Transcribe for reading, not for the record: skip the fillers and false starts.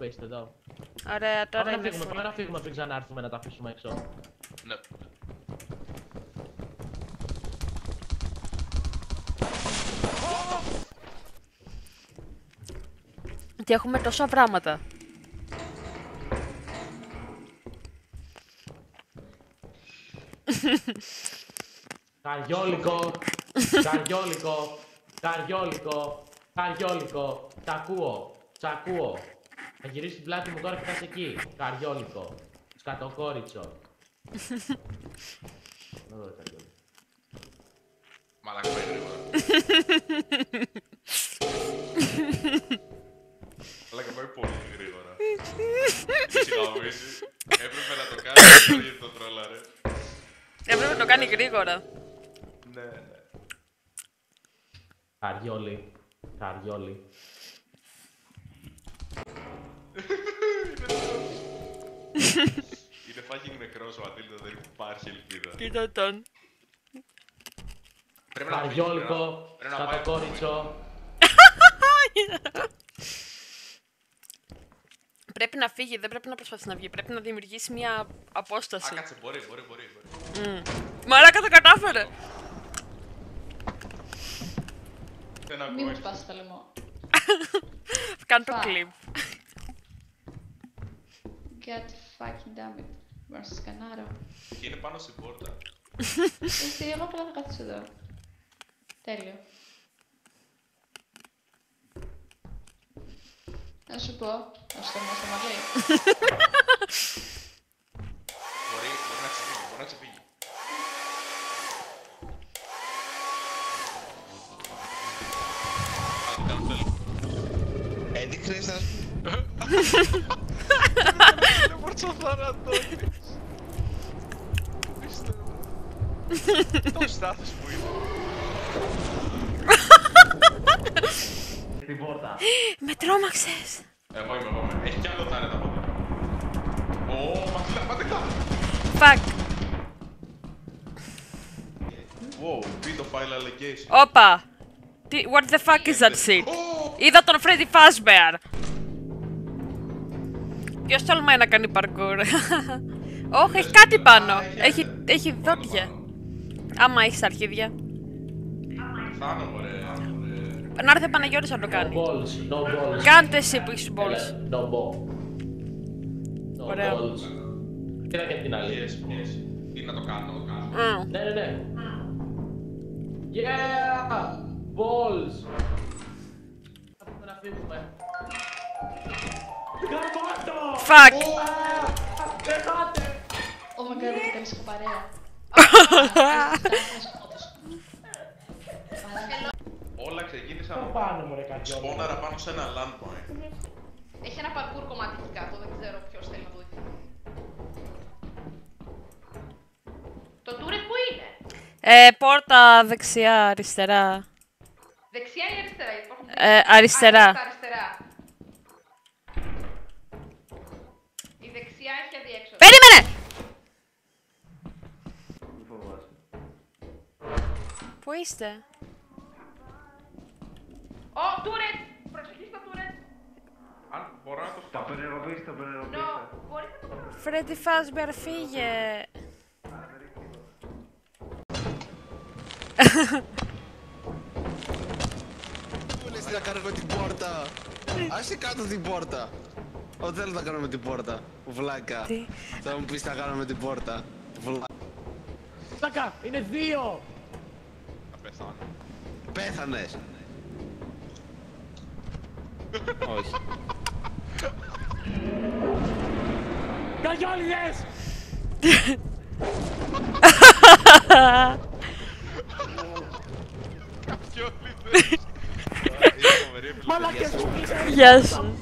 base εδώ. Ωραία, τώρα είναι Πάμε να φύγουμε πριν ξανάρθουμε να τα αφήσουμε έξω. Ναι. Και έχουμε τόσα πράγματα. Καριόλικο, καριόλικο, καριόλικο, καριόλικο. Τ' ακούω, τ' ακούω. Θα γυρίσει την πλάτη μου τώρα και θα είσαι εκεί. Καριόλικο, σκατοκόριτσο. Μαλάκα πάει γρήγορα. Μαλάκα πάει πολύ γρήγορα. Μίση γαμίση. Έπρεπε να το κάνει γιατί το τρόλαρε. Έπρεπε να το κάνει γρήγορα. Ναι, ναι. Καριόλι, καριόλι. Είναι fucking νεκρός ο Αντίλτο, δεν υπάρχει ελπίδα. Κοίτα τον. Καριόλικο, σκατοκόριτσο. Πρέπει να φύγει, δεν πρέπει να προσπαθήσει να βγει. Πρέπει να δημιουργήσει μια απόσταση. Α, κάτσε, μπορεί. Μαλάκα το κατάφερε! Δεν ακούω. Μη μου σπάσεις το λαιμό. Κάνε το κλιπ. God fucking damn it. Μπορώ να σας σκανάρω. Και είναι πάνω στην πόρτα. Εσύ, εγώ απλά θα καθίσω εδώ. Τέλειο. Να σου πω, να σου το μαλλί. Μπορεί να ξεφύγει, Έδειχνες να... Είναι μορτσοθαρατώνει. Το στάθος που είναι. Την πόρτα. Με τρόμαξες! Εγώ είμαι. Έχει κι άλλο τάρετ από εδώ. Ω, ματικά. Fuck! Wow, pedophile allegation. Όπα! What the fuck is that shit? Είδα τον Freddy Fazbear! Ποιος τολμάει να κάνει parkour? Όχι, έχει κάτι πάνω! Έχει δόντια. Άμα έχεις αρχίδια. Θάνω, μωρέ. Να έρθει ο Παναγιώτης να το κάνει. No balls. Κάντε εσύ που έχεις balls. No ball. No Ωραία. balls. Κοίτα και την άλλη. Yes. Τι να το κάνω. Ναι. Yeah! Balls! Θα πούμε να φύγουμε. Γαμάτο! Fuck! Πετάτε! Oh my god, δεν είχα παρέα. Όλα ξεκίνησαν Πάνω μου ρε καρδιόλι. σπόναρα πάνω σε ένα landmine. Έχει ένα parkour κομμάτι εκεί κάτω, δεν ξέρω ποιος θέλει να το δει. Το turret που είναι? Πόρτα δεξιά, αριστερά. Δεξιά ή αριστερά? Υπάρχουν Αριστερά. αριστερά. Η δεξιά έχει αδιέξοδο. Περίμενε! Πού είστε? Ω, turret! Προσοχή στο turret! Αν μπορώ να το Το φτάσω. απενεργοποιήστε, No, μπορείτε να το κάνετε. Freddy Fazbear, φύγε! Μου λες τι να κάνω με την πόρτα. Άσε κάτω την πόρτα. Ό,τι θέλω να κάνω με την πόρτα. Βλάκα. Τι? Θα μου πεις τι να κάνω με την πόρτα. Βλάκα. Σάκα, είναι δύο! Θα πεθάνω. Πέθανες. Όχι. Καρδιόλιδες! Κάποιοι όλοι δεν. Είναι φοβερή επιλογή. Μαλάκες! Γεια σου.